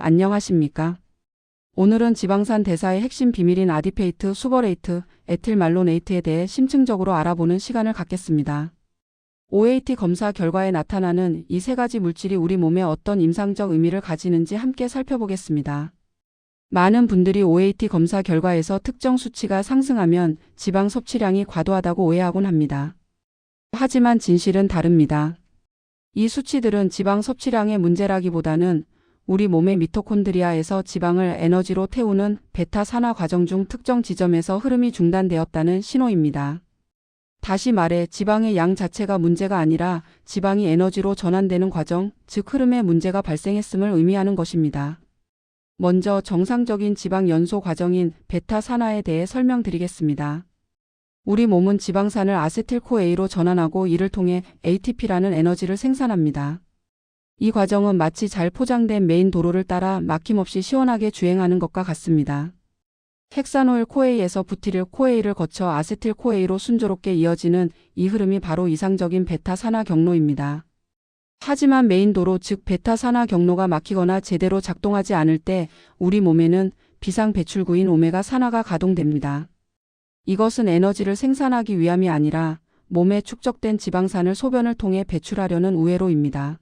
안녕하십니까? 오늘은 지방산 대사의 핵심 비밀인 아디페이트, 수버레이트, 에틸말로네이트에 대해 심층적으로 알아보는 시간을 갖겠습니다. OAT 검사 결과에 나타나는 이 세 가지 물질이 우리 몸에 어떤 임상적 의미를 가지는지 함께 살펴보겠습니다. 많은 분들이 OAT 검사 결과에서 특정 수치가 상승하면 지방 섭취량이 과도하다고 오해하곤 합니다. 하지만 진실은 다릅니다. 이 수치들은 지방 섭취량의 문제라기보다는 우리 몸의 미토콘드리아에서 지방을 에너지로 태우는 베타 산화 과정 중 특정 지점에서 흐름이 중단되었다는 신호입니다. 다시 말해 지방의 양 자체가 문제가 아니라 지방이 에너지로 전환되는 과정, 즉 흐름에 문제가 발생했음을 의미하는 것입니다. 먼저 정상적인 지방 연소 과정인 베타 산화에 대해 설명드리겠습니다. 우리 몸은 지방산을 아세틸코A로 전환하고 이를 통해 ATP라는 에너지를 생산합니다. 이 과정은 마치 잘 포장된 메인 도로를 따라 막힘없이 시원하게 주행하는 것과 같습니다. 헥사노일 코에이에서 부티릴 코에이를 거쳐 아세틸 코에이로 순조롭게 이어지는 이 흐름이 바로 이상적인 베타 산화 경로입니다. 하지만 메인 도로 즉 베타 산화 경로가 막히거나 제대로 작동하지 않을 때 우리 몸에는 비상 배출구인 오메가 산화가 가동됩니다. 이것은 에너지를 생산하기 위함이 아니라 몸에 축적된 지방산을 소변을 통해 배출하려는 우회로입니다.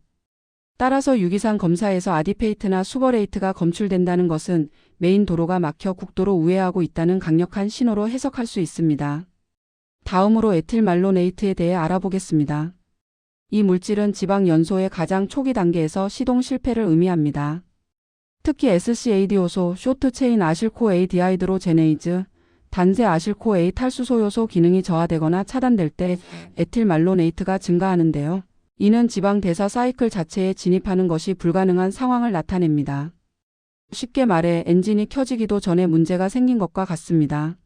따라서 유기산 검사에서 아디페이트나 수버레이트가 검출된다는 것은 메인 도로가 막혀 국도로 우회하고 있다는 강력한 신호로 해석할 수 있습니다. 다음으로 에틸말로네이트에 대해 알아보겠습니다. 이 물질은 지방 연소의 가장 초기 단계에서 시동 실패를 의미합니다. 특히 SCAD 요소, 쇼트체인 아실코A 디하이드로제네이즈, 단세 아실코A 탈수소 요소 기능이 저하되거나 차단될 때 에틸말로네이트가 증가하는데요. 이는 지방 대사 사이클 자체에 진입하는 것이 불가능한 상황을 나타냅니다. 쉽게 말해 엔진이 켜지기도 전에 문제가 생긴 것과 같습니다.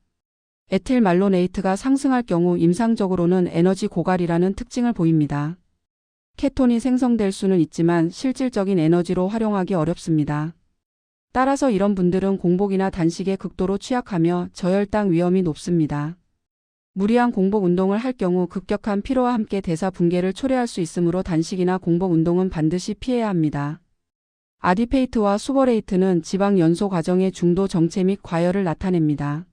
에틸말로네이트가 상승할 경우 임상적으로는 에너지 고갈이라는 특징을 보입니다. 케톤이 생성될 수는 있지만 실질적인 에너지로 활용하기 어렵습니다. 따라서 이런 분들은 공복이나 단식에 극도로 취약하며 저혈당 위험이 높습니다. 무리한 공복 운동을 할 경우 급격한 피로와 함께 대사 붕괴를 초래할 수 있으므로 단식이나 공복 운동은 반드시 피해야 합니다. 아디페이트와 수버레이트는 지방 연소 과정의 중도 정체 및 과열을 나타냅니다.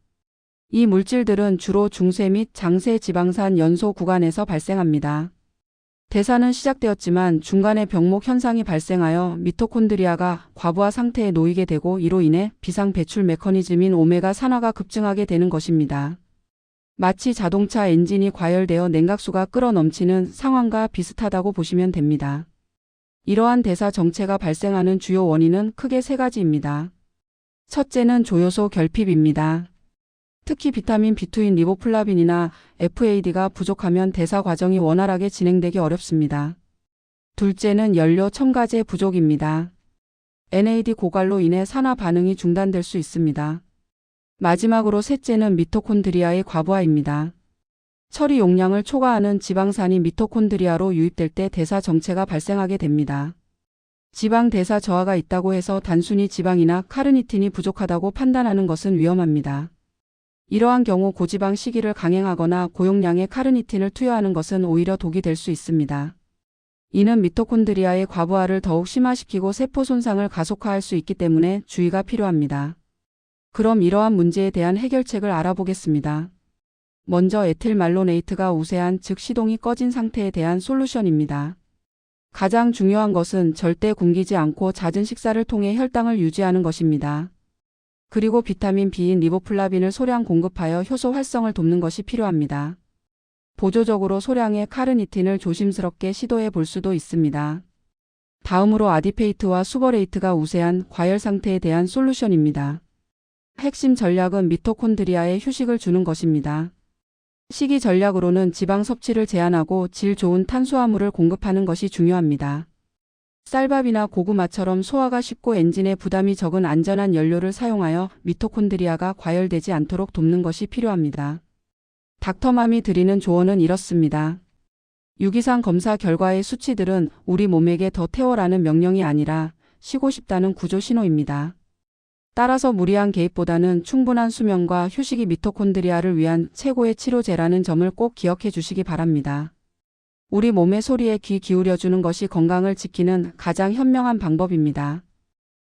이 물질들은 주로 중쇄 및 장쇄 지방산 연소 구간에서 발생합니다. 대사는 시작되었지만 중간에 병목 현상이 발생하여 미토콘드리아가 과부하 상태에 놓이게 되고 이로 인해 비상 배출 메커니즘인 오메가 산화가 급증하게 되는 것입니다. 마치 자동차 엔진이 과열되어 냉각수가 끓어 넘치는 상황과 비슷하다고 보시면 됩니다. 이러한 대사 정체가 발생하는 주요 원인은 크게 세 가지입니다. 첫째는 조효소 결핍입니다. 특히 비타민 B2인 리보플라빈이나 FAD가 부족하면 대사 과정이 원활하게 진행되기 어렵습니다. 둘째는 연료 첨가제 부족입니다. NAD 고갈로 인해 산화 반응이 중단될 수 있습니다. 마지막으로 셋째는 미토콘드리아의 과부하입니다. 처리 용량을 초과하는 지방산이 미토콘드리아로 유입될 때 대사 정체가 발생하게 됩니다. 지방 대사 저하가 있다고 해서 단순히 지방이나 카르니틴이 부족하다고 판단하는 것은 위험합니다. 이러한 경우 고지방 식이를 강행하거나 고용량의 카르니틴을 투여하는 것은 오히려 독이 될 수 있습니다. 이는 미토콘드리아의 과부하를 더욱 심화시키고 세포 손상을 가속화할 수 있기 때문에 주의가 필요합니다. 그럼 이러한 문제에 대한 해결책을 알아보겠습니다. 먼저 에틸말로네이트가 우세한 즉 시동이 꺼진 상태에 대한 솔루션입니다. 가장 중요한 것은 절대 굶기지 않고 잦은 식사를 통해 혈당을 유지하는 것입니다. 그리고 비타민 B인 리보플라빈을 소량 공급하여 효소 활성을 돕는 것이 필요합니다. 보조적으로 소량의 카르니틴을 조심스럽게 시도해 볼 수도 있습니다. 다음으로 아디페이트와 수버레이트가 우세한 과열 상태에 대한 솔루션입니다. 핵심 전략은 미토콘드리아에 휴식을 주는 것입니다. 식이 전략으로는 지방 섭취를 제한하고 질 좋은 탄수화물을 공급하는 것이 중요합니다. 쌀밥이나 고구마처럼 소화가 쉽고 엔진에 부담이 적은 안전한 연료를 사용하여 미토콘드리아가 과열되지 않도록 돕는 것이 필요합니다. 닥터맘이 드리는 조언은 이렇습니다. 유기산 검사 결과의 수치들은 우리 몸에게 더 태워라는 명령이 아니라 쉬고 싶다는 구조 신호입니다. 따라서 무리한 개입보다는 충분한 수면과 휴식이 미토콘드리아를 위한 최고의 치료제라는 점을 꼭 기억해 주시기 바랍니다. 우리 몸의 소리에 귀 기울여주는 것이 건강을 지키는 가장 현명한 방법입니다.